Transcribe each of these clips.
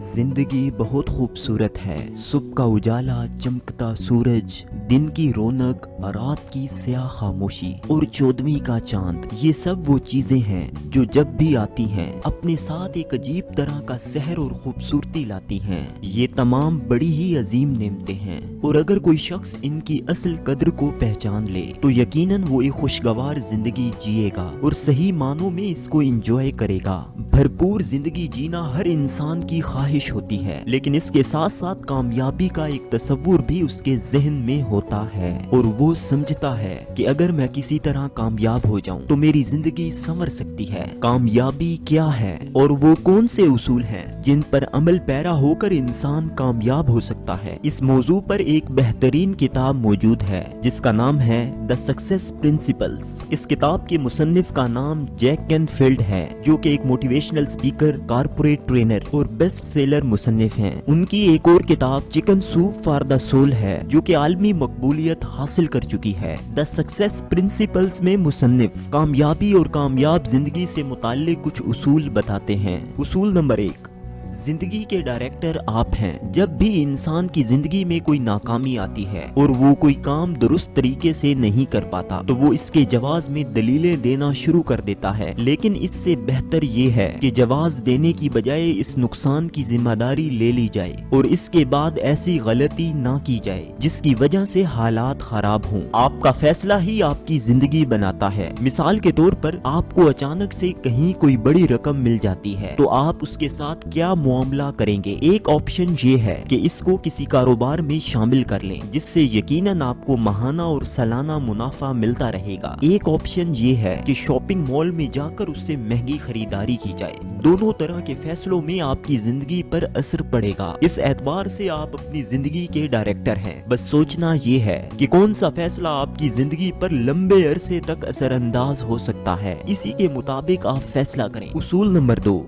जिंदगी बहुत खूबसूरत है। सुबह का उजाला, चमकता सूरज, दिन की रौनक, रात की स्याह खामोशी और 14वीं का चांद, ये सब वो चीजें हैं जो जब भी आती हैं अपने साथ एक अजीब तरह का सहर और खूबसूरती लाती हैं। ये तमाम बड़ी ही अजीम नेमतें हैं और अगर कोई शख्स इनकी असल कद्र को पहचान ले तो यकीनन वो एक खुशगवार जिंदगी जिएगा और सही मानों में इसको एंजॉय करेगा। भरपूर जिंदगी जीना हर इंसान की ख्वाहिश होती है, लेकिन इसके साथ साथ कामयाबी का एक तस्वुर भी उसके जहन में होता है और वो समझता है कि अगर मैं किसी तरह कामयाब हो जाऊं तो मेरी जिंदगी संवर सकती है। कामयाबी क्या है और वो कौन से उसूल हैं जिन पर अमल पैरा होकर इंसान कामयाब हो सकता है। इस मौजू पर एक बेहतरीन किताब मौजूद है जिसका नाम है द सक्सेस प्रिंसिपल्स। इस किताब के मुसन्निफ का नाम जैक कैनफील्ड है, जो कि एक मोटिवेशनल स्पीकर, कारपोरेट ट्रेनर और बेस्ट सेलर मुसन्निफ हैं। उनकी एक और किताब chicken soup for the soul है, जो कि आलमी मकबूलियत हासिल कर चुकी है। द सक्सेस प्रिंसिपल्स में मुसन्निफ कामयाबी और कामयाब जिंदगी से मुताल्लिक कुछ उसूल बताते हैं। उसूल नंबर 1, जिंदगी के डायरेक्टर आप हैं। जब भी इंसान की जिंदगी में कोई नाकामी आती है और वो कोई काम दुरुस्त तरीके से नहीं कर पाता तो वो इसके जवाब में दलीलें देना शुरू कर देता है, लेकिन इससे बेहतर ये है कि जवाब देने की बजाय इस नुकसान की जिम्मेदारी ले ली जाए और इसके बाद ऐसी गलती ना की जाए जिसकी वजह से हालात खराब हों। आपका फैसला ही आपकी जिंदगी बनाता है। मिसाल के तौर पर आपको अचानक से कहीं कोई बड़ी रकम मिल जाती है तो आप उसके साथ क्या मुआमला करेंगे। एक ऑप्शन ये है कि इसको किसी कारोबार में शामिल कर लें जिससे यकीनन आपको माहाना और सालाना मुनाफा मिलता रहेगा। एक ऑप्शन ये है कि शॉपिंग मॉल में जाकर उससे महंगी खरीदारी की जाए। दोनों तरह के फैसलों में आपकी जिंदगी पर असर पड़ेगा। इस एतबार से आप अपनी जिंदगी के डायरेक्टर हैं। बस सोचना ये है कि कौन सा फैसला आपकी जिंदगी पर लंबे अरसे तक असरअंदाज हो सकता है, इसी के मुताबिक आप फैसला करें। उसूल नंबर 2,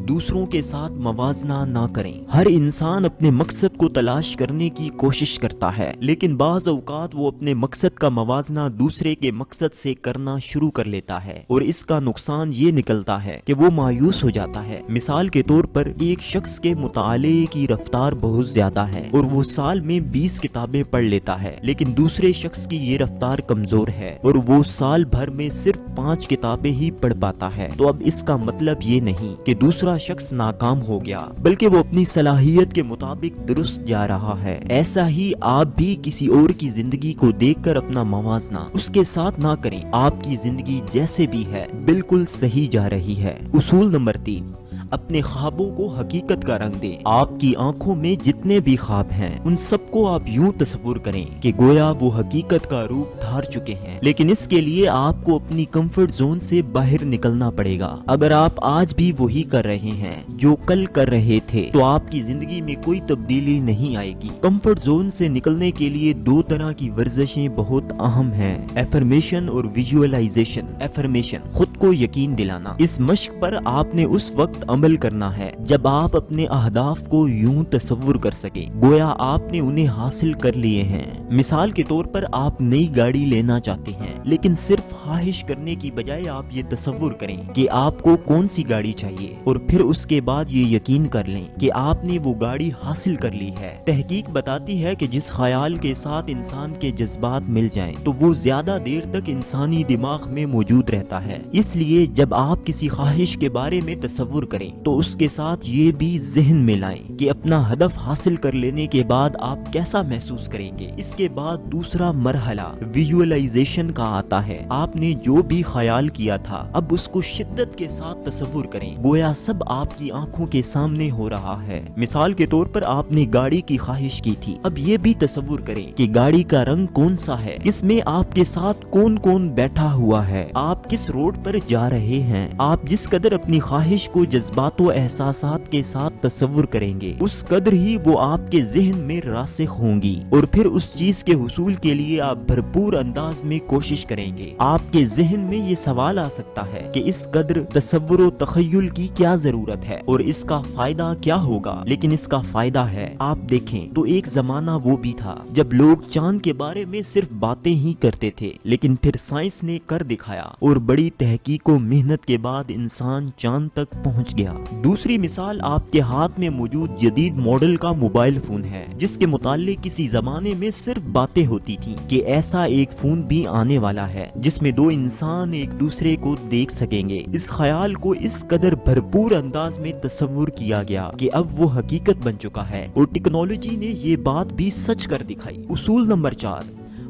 दूसरों के साथ मवाजना ना करें। हर इंसान अपने मकसद को तलाश करने की कोशिश करता है, लेकिन बाज़ औक़ात वो अपने मकसद का मवाजना दूसरे के मकसद से करना शुरू कर लेता है और इसका नुकसान ये निकलता है कि वो मायूस हो जाता है। मिसाल के तौर पर एक शख्स के मुताले की रफ्तार बहुत ज्यादा है और वो साल में 20 किताबें पढ़ लेता है, लेकिन दूसरे शख्स की ये रफ्तार कमजोर है और वो साल भर में सिर्फ 5 किताबें ही पढ़ पाता है। तो अब इसका मतलब ये नहीं कि दूसरा शख्स नाकाम हो गया, बल्कि वो अपनी सलाहियत के मुताबिक दुरुस्त जा रहा है। ऐसा ही आप भी किसी और की जिंदगी को देखकर अपना मवाजना उसके साथ ना करें। आपकी जिंदगी जैसे भी है बिल्कुल सही जा रही है। उसूल नंबर 3, अपने ख्वाबों को हकीकत का रंग दें। आपकी आंखों में जितने भी ख्वाब हैं उन सबको आप यूं तस्वुर करें कि गोया वो हकीकत का रूप धार चुके हैं, लेकिन इसके लिए आपको अपनी कंफर्ट जोन से बाहर निकलना पड़ेगा। अगर आप आज भी वही कर रहे हैं जो कल कर रहे थे तो आपकी जिंदगी में कोई तब्दीली नहीं आएगी। कंफर्ट जोन से निकलने के लिए 2 तरह की वर्जिशें बहुत अहम हैं, एफर्मेशन और विजुअलाइजेशन। एफर्मेशन, खुद को यकीन दिलाना। इस मश्क पर आपने उस वक्त अमल करना है जब आप अपने अहदाफ को यूं तस्वुर कर सके गोया आपने उन्हें हासिल कर लिए हैं। मिसाल के तौर पर आप नई गाड़ी लेना चाहते हैं, लेकिन सिर्फ ख्वाहिश करने की बजाय आप ये तस्वुर करें कि आपको कौन सी गाड़ी चाहिए और फिर उसके बाद ये यकीन कर लें कि आपने वो गाड़ी हासिल कर ली है। तहकीक बताती है कि जिस ख्याल के साथ इंसान के जज्बात मिल जाएं तो वो ज्यादा देर तक इंसानी दिमाग में मौजूद रहता है। इसलिए जब आप किसी ख्वाहिश के बारे में तस्वुर करें तो उसके साथ ये भी जहन में लाएं कि अपना हदफ हासिल कर लेने के बाद आप कैसा महसूस करेंगे। इसके बाद दूसरा मरहला विजुअलाइजेशन का आता है। आपने जो भी ख्याल किया था अब उसको शिद्दत के साथ तस्वुर करें गोया सब आपकी आंखों के सामने हो रहा है। मिसाल के तौर पर आपने गाड़ी की ख्वाहिश की थी, अब ये भी तस्वुर करें कि गाड़ी का रंग कौन सा है, इसमें आपके साथ कौन कौन बैठा हुआ है, आप किस रोड पर जा रहे हैं। आप जिस कदर अपनी ख्वाहिश को जज्बातों एहसासात के साथ तस्वुर करेंगे उस कदर ही वो आपके जहन में रासिख होंगी और फिर उस चीज के हुसूल के लिए आप भरपूर अंदाज में कोशिश करेंगे। आपके जहन में ये सवाल आ सकता है कि इस कदर तस्वुर और तखय्युल की क्या जरूरत है और इसका फायदा क्या होगा, लेकिन इसका फायदा है। आप देखें तो एक जमाना वो भी था जब लोग चांद के बारे में सिर्फ बातें ही करते थे, लेकिन फिर साइंस ने कर दिखाया और बड़ी तहकीक और मेहनत के बाद इंसान चांद तक पहुंच गया। दूसरी मिसाल आपके हाथ में मौजूद जदीद मॉडल का मोबाइल फोन है, जिसके मुताल्लिक किसी जमाने में सिर्फ बातें होती थी कि ऐसा एक फोन भी आने वाला है जिसमें दो इंसान एक दूसरे को देख सकेंगे। इस ख्याल को इस कदर भरपूर अंदाज में तस्वुर किया गया कि अब वो हकीकत बन चुका है और टेक्नोलॉजी ने ये बात भी सच कर दिखाई। उसूल नंबर 4,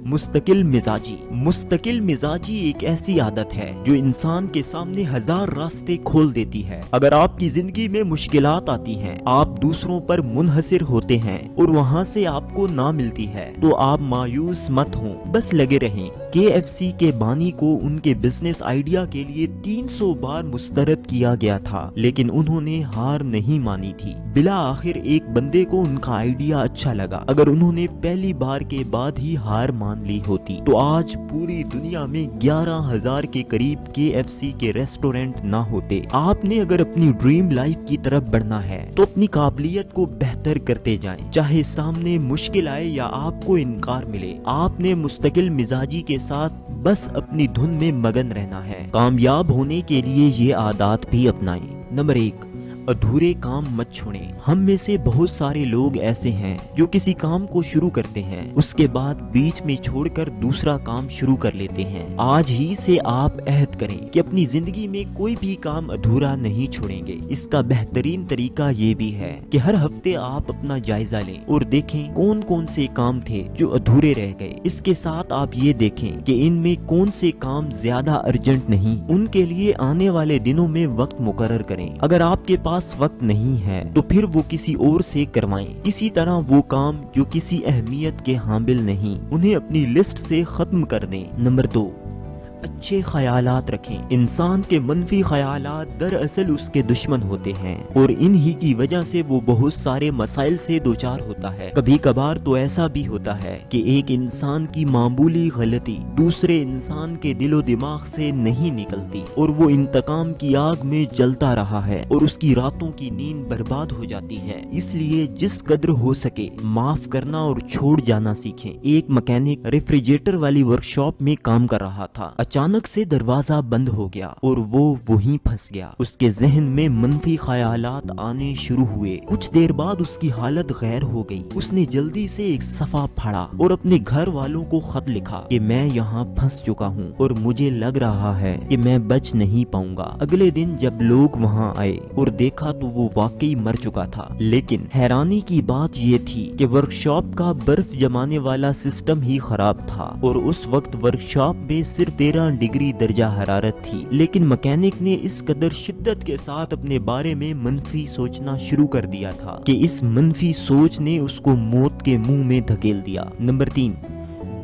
मुस्तकिल मिजाजी। मुस्तकिल मिजाजी एक ऐसी आदत है जो इंसान के सामने हजार रास्ते खोल देती है। अगर आपकी जिंदगी में मुश्किलात आती हैं, आप दूसरों पर मुनहसिर होते हैं और वहाँ से आपको ना मिलती है, तो आप मायूस मत हों, बस लगे रहें। KFC के बानी को उनके बिजनेस आइडिया के लिए 300 बार मुस्तरद किया गया था, लेकिन उन्होंने हार नहीं मानी थी। बिला आखिर एक बंदे को उनका आइडिया अच्छा लगा। अगर उन्होंने पहली बार के बाद ही हार मान ली होती तो आज पूरी दुनिया में 11,000 के करीब KFC के रेस्टोरेंट ना होते। आपने अगर अपनी ड्रीम लाइफ की तरफ बढ़ना है तो अपनी काबिलियत को बेहतर करते जाएं, चाहे सामने मुश्किल आए या आपको इनकार मिले। आपने मुस्तकिल मिजाजी के साथ बस अपनी धुन में मगन रहना है। कामयाब होने के लिए ये आदत भी अपनाएं। नंबर 1, अधूरे काम मत छोड़ें। हम में से बहुत सारे लोग ऐसे हैं जो किसी काम को शुरू करते हैं, उसके बाद बीच में छोड़कर दूसरा काम शुरू कर लेते हैं। आज ही से आप अहद करें कि अपनी जिंदगी में कोई भी काम अधूरा नहीं छोड़ेंगे। इसका बेहतरीन तरीका ये भी है कि हर हफ्ते आप अपना जायजा लें और देखें कौन कौन से काम थे जो अधूरे रह गए। इसके साथ आप ये देखें कि इनमें कौन से काम ज्यादा अर्जेंट नहीं, उनके लिए आने वाले दिनों में वक्त मुकर्रर करें। अगर आपके पास वक्त नहीं है तो फिर वो किसी और से करवाएं। इसी तरह वो काम जो किसी अहमियत के हामिल नहीं, उन्हें अपनी लिस्ट से खत्म कर दें। नंबर 2, अच्छे ख्यालात रखें। इंसान के मनफी ख्यालात दरअसल उसके दुश्मन होते हैं और इन्हीं की वजह से वो बहुत सारे मसाइल से दोचार होता है। कभी कभार तो ऐसा भी होता है कि एक इंसान की मामूली गलती दूसरे इंसान के दिलो दिमाग से नहीं निकलती और वो इंतकाम की आग में जलता रहा है और उसकी रातों की नींद बर्बाद हो जाती है। इसलिए जिस कदर हो सके माफ करना और छोड़ जाना सीखें। एक मैकेनिक रेफ्रिजरेटर वाली वर्कशॉप में काम कर रहा था। अचानक से दरवाजा बंद हो गया और वो वहीं फंस गया। उसके जहन में मनफी ख्यालात आने शुरू हुए। कुछ देर बाद उसकी हालत गैर हो गई। उसने जल्दी से एक सफा फाड़ा और अपने घर वालों को खत लिखा कि मैं यहाँ फंस चुका हूँ और मुझे लग रहा है कि मैं बच नहीं पाऊंगा। अगले दिन जब लोग वहाँ आए और देखा तो वो वाकई मर चुका था। लेकिन हैरानी की बात ये थी कि वर्कशॉप का बर्फ जमाने वाला सिस्टम ही खराब था और उस वक्त वर्कशॉप में सिर्फ 13 डिग्री दर्जा हरारत थी। लेकिन मैकेनिक ने इस कदर शिद्दत के साथ अपने बारे में मनफी सोचना शुरू कर दिया था कि इस मनफी सोच ने उसको मौत के मुंह में धकेल दिया। नंबर 3,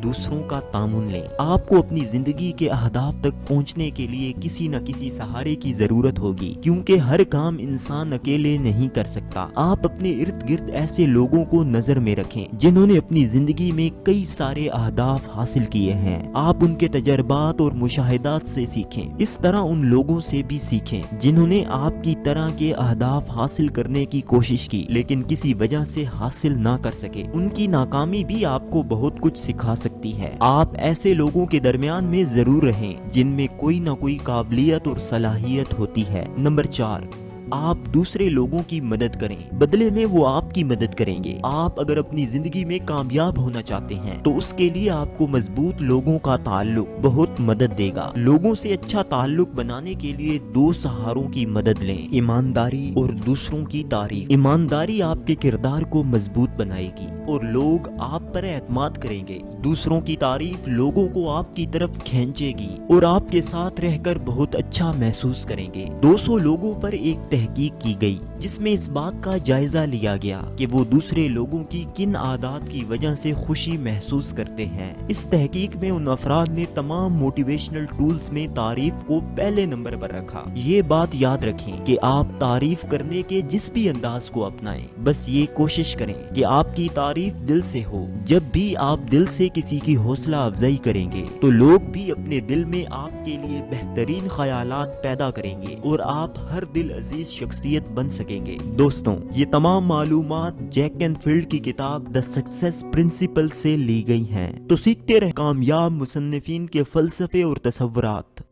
दूसरों का तामुन लें। आपको अपनी जिंदगी के अहदाफ तक पहुंचने के लिए किसी न किसी सहारे की जरूरत होगी, क्योंकि हर काम इंसान अकेले नहीं कर सकता। आप अपने इर्द गिर्द ऐसे लोगों को नजर में रखें जिन्होंने अपनी जिंदगी में कई सारे अहदाफ हासिल किए हैं। आप उनके तजर्बात और मुशाहिदात से सीखें। इस तरह उन लोगों से भी सीखें जिन्होंने आपकी तरह के अहदाफ हासिल करने की कोशिश की लेकिन किसी वजह से हासिल ना कर सके। उनकी नाकामी भी आपको बहुत कुछ सिखा सकती है। आप ऐसे लोगों के दरमियान में जरूर रहें जिनमें कोई ना कोई काबिलियत और सलाहियत होती है। नंबर 4, आप दूसरे लोगों की मदद करें, बदले में वो आपकी मदद करेंगे। आप अगर अपनी जिंदगी में कामयाब होना चाहते हैं तो उसके लिए आपको मजबूत लोगों का ताल्लुक बहुत मदद देगा। लोगों से अच्छा ताल्लुक बनाने के लिए 2 सहारों की मदद लें, ईमानदारी और दूसरों की तारीफ। ईमानदारी आपके किरदार को मजबूत बनाएगी और लोग आप पर एतमाद करेंगे। दूसरों की तारीफ लोगों को आपकी तरफ खींचेगी और आपके साथ रहकर बहुत अच्छा महसूस करेंगे। 200 लोगों पर एक तहकीक की गई जिसमें इस बात का जायजा लिया गया कि वो दूसरे लोगों की किन आदत की वजह से खुशी महसूस करते हैं। इस तहकीक में उन अफराद ने तमाम मोटिवेशनल टूल्स में तारीफ को पहले नंबर पर रखा। ये बात याद रखें कि आप तारीफ करने के जिस भी अंदाज को अपनाएं, बस ये कोशिश करें कि आपकी तारीफ दिल से हो। जब भी आप दिल से किसी की हौसला अफजाई करेंगे तो लोग भी अपने दिल में आपके लिए बेहतरीन ख्यालात पैदा करेंगे और आप हर दिल अजीज शख्सियत बन सकेंगे। दोस्तों, ये तमाम मालूमात जैक कैनफील्ड की किताब द सक्सेस प्रिंसिपल से ली गई हैं। तो सीखते रहे कामयाब मुसन्निफीन के फलसफे और तसव्वुरात।